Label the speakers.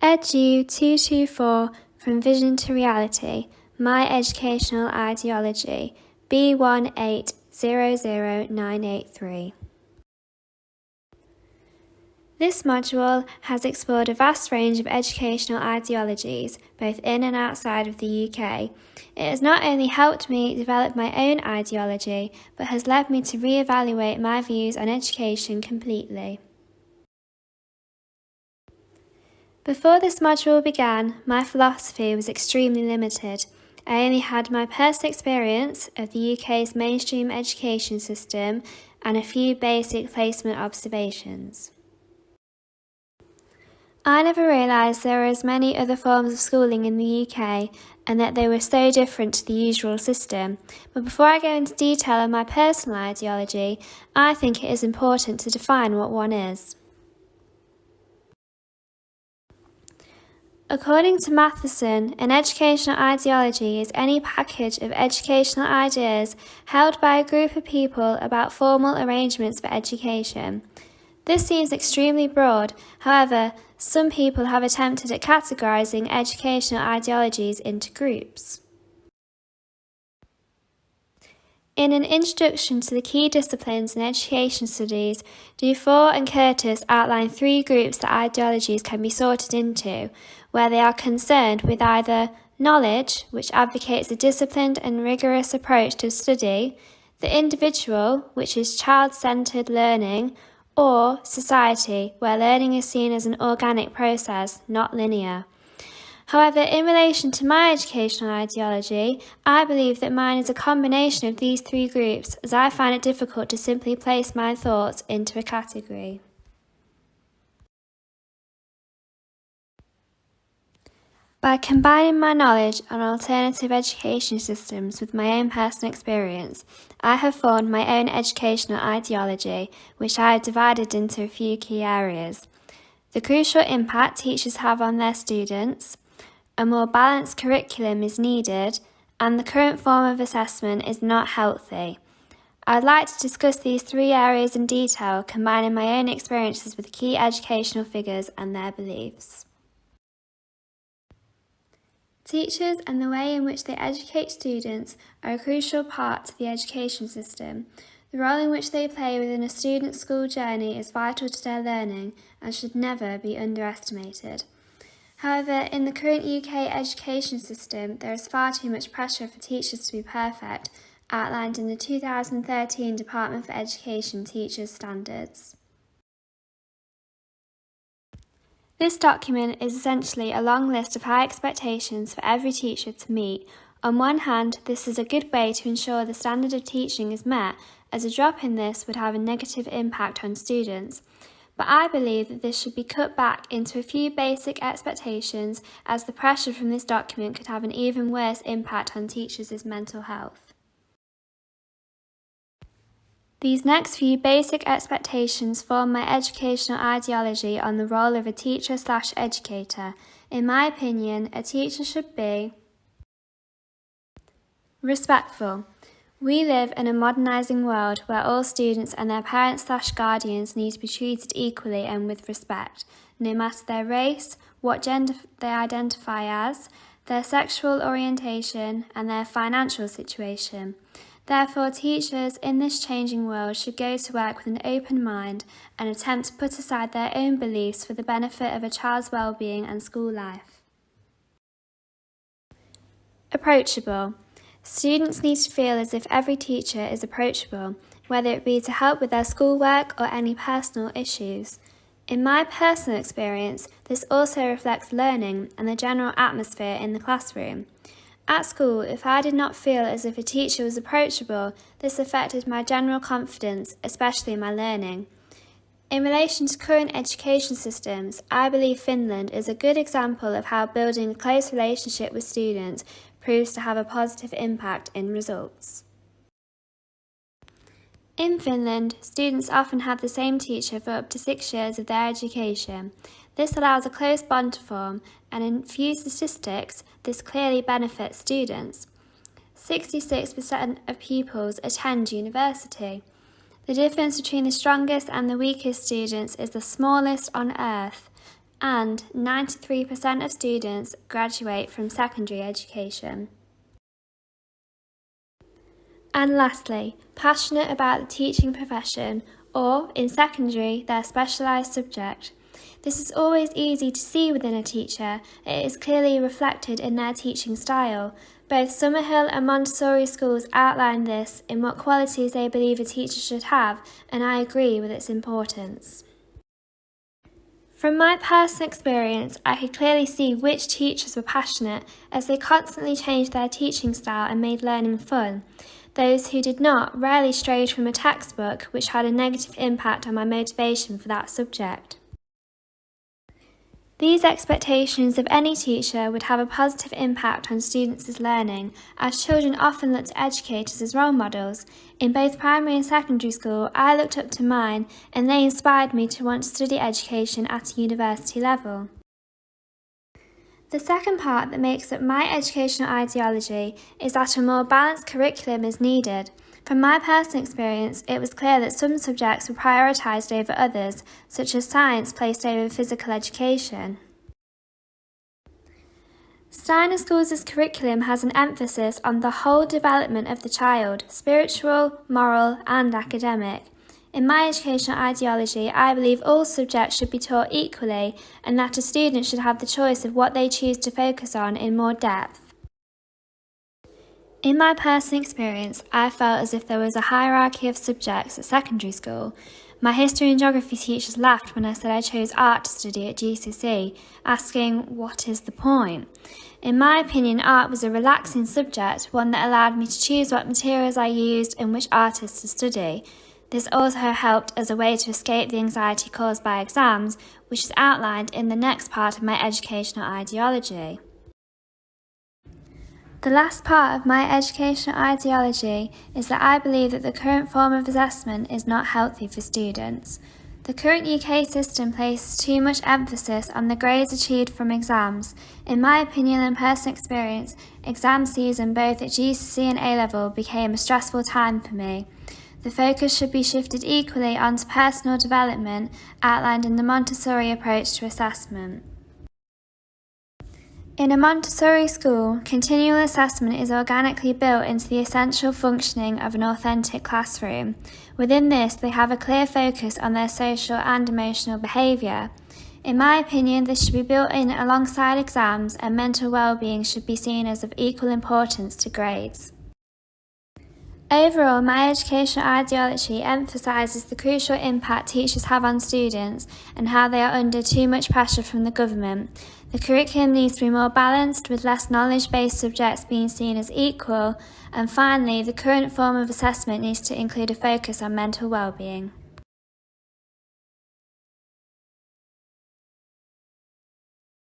Speaker 1: EDU224 From Vision to Reality, My Educational Ideology, B1800983. This module has explored a vast range of educational ideologies, both in and outside of the UK. It has not only helped me develop my own ideology, but has led me to re-evaluate my views on education completely. Before this module began, my philosophy was extremely limited. I only had my personal experience of the UK's mainstream education system and a few basic placement observations. I never realised there were as many other forms of schooling in the UK and that they were so different to the usual system. But before I go into detail on my personal ideology, I think it is important to define what one is. According to Matheson, an educational ideology is any package of educational ideas held by a group of people about formal arrangements for education. This seems extremely broad. However, some people have attempted at categorizing educational ideologies into groups. In an introduction to the key disciplines in education studies, Dufour and Curtis outline three groups that ideologies can be sorted into, where they are concerned with either knowledge, which advocates a disciplined and rigorous approach to study, the individual, which is child-centered learning, or society, where learning is seen as an organic process, not linear. However, in relation to my educational ideology, I believe that mine is a combination of these three groups, as I find it difficult to simply place my thoughts into a category. By combining my knowledge on alternative education systems with my own personal experience, I have formed my own educational ideology, which I have divided into a few key areas. The crucial impact teachers have on their students, a more balanced curriculum is needed, and the current form of assessment is not healthy. I'd like to discuss these three areas in detail, combining my own experiences with key educational figures and their beliefs. Teachers and the way in which they educate students are a crucial part to the education system. The role in which they play within a student's school journey is vital to their learning and should never be underestimated. However, in the current UK education system, there is far too much pressure for teachers to be perfect, outlined in the 2013 Department for Education Teachers Standards. This document is essentially a long list of high expectations for every teacher to meet. On one hand, this is a good way to ensure the standard of teaching is met, as a drop in this would have a negative impact on students. But I believe that this should be cut back into a few basic expectations, as the pressure from this document could have an even worse impact on teachers' mental health. These next few basic expectations form my educational ideology on the role of a teacher/educator. In my opinion, a teacher should be respectful. We live in a modernising world where all students and their parents/guardians need to be treated equally and with respect, no matter their race, what gender they identify as, their sexual orientation, and their financial situation. Therefore, teachers in this changing world should go to work with an open mind and attempt to put aside their own beliefs for the benefit of a child's well-being and school life. Approachable. Students need to feel as if every teacher is approachable, whether it be to help with their schoolwork or any personal issues. In my personal experience, this also reflects learning and the general atmosphere in the classroom. At school, if I did not feel as if a teacher was approachable, this affected my general confidence, especially in my learning. In relation to current education systems, I believe Finland is a good example of how building a close relationship with students proves to have a positive impact in results. In Finland, students often have the same teacher for up to 6 years of their education. This allows a close bond to form, and in few statistics, this clearly benefits students. 66% of pupils attend university. The difference between the strongest and the weakest students is the smallest on earth. and 93% of students graduate from secondary education. And lastly, passionate about the teaching profession or, in secondary, their specialised subject. This is always easy to see within a teacher. It is clearly reflected in their teaching style. Both Summerhill and Montessori schools outline this in what qualities they believe a teacher should have, and I agree with its importance. From my personal experience, I could clearly see which teachers were passionate as they constantly changed their teaching style and made learning fun. Those who did not rarely strayed from a textbook, which had a negative impact on my motivation for that subject. These expectations of any teacher would have a positive impact on students' learning, as children often look to educators as role models. In both primary and secondary school, I looked up to mine, and they inspired me to want to study education at a university level. The second part that makes up my educational ideology is that a more balanced curriculum is needed. From my personal experience, it was clear that some subjects were prioritised over others, such as science placed over physical education. Steiner Schools' curriculum has an emphasis on the whole development of the child, spiritual, moral and academic. In my educational ideology, I believe all subjects should be taught equally and that a student should have the choice of what they choose to focus on in more depth. In my personal experience, I felt as if there was a hierarchy of subjects at secondary school. My history and geography teachers laughed when I said I chose art to study at GCSE, asking, "What is the point?" In my opinion, art was a relaxing subject, one that allowed me to choose what materials I used and which artists to study. This also helped as a way to escape the anxiety caused by exams, which is outlined in the next part of my educational ideology. The last part of my educational ideology is that I believe that the current form of assessment is not healthy for students. The current UK system places too much emphasis on the grades achieved from exams. In my opinion and personal experience, exam season both at GCSE and A-level became a stressful time for me. The focus should be shifted equally onto personal development outlined in the Montessori approach to assessment. In a Montessori school, continual assessment is organically built into the essential functioning of an authentic classroom. Within this, they have a clear focus on their social and emotional behaviour. In my opinion, this should be built in alongside exams, and mental well-being should be seen as of equal importance to grades. Overall, my educational ideology emphasises the crucial impact teachers have on students and how they are under too much pressure from the government. The curriculum needs to be more balanced, with less knowledge-based subjects being seen as equal, and finally, the current form of assessment needs to include a focus on mental well-being.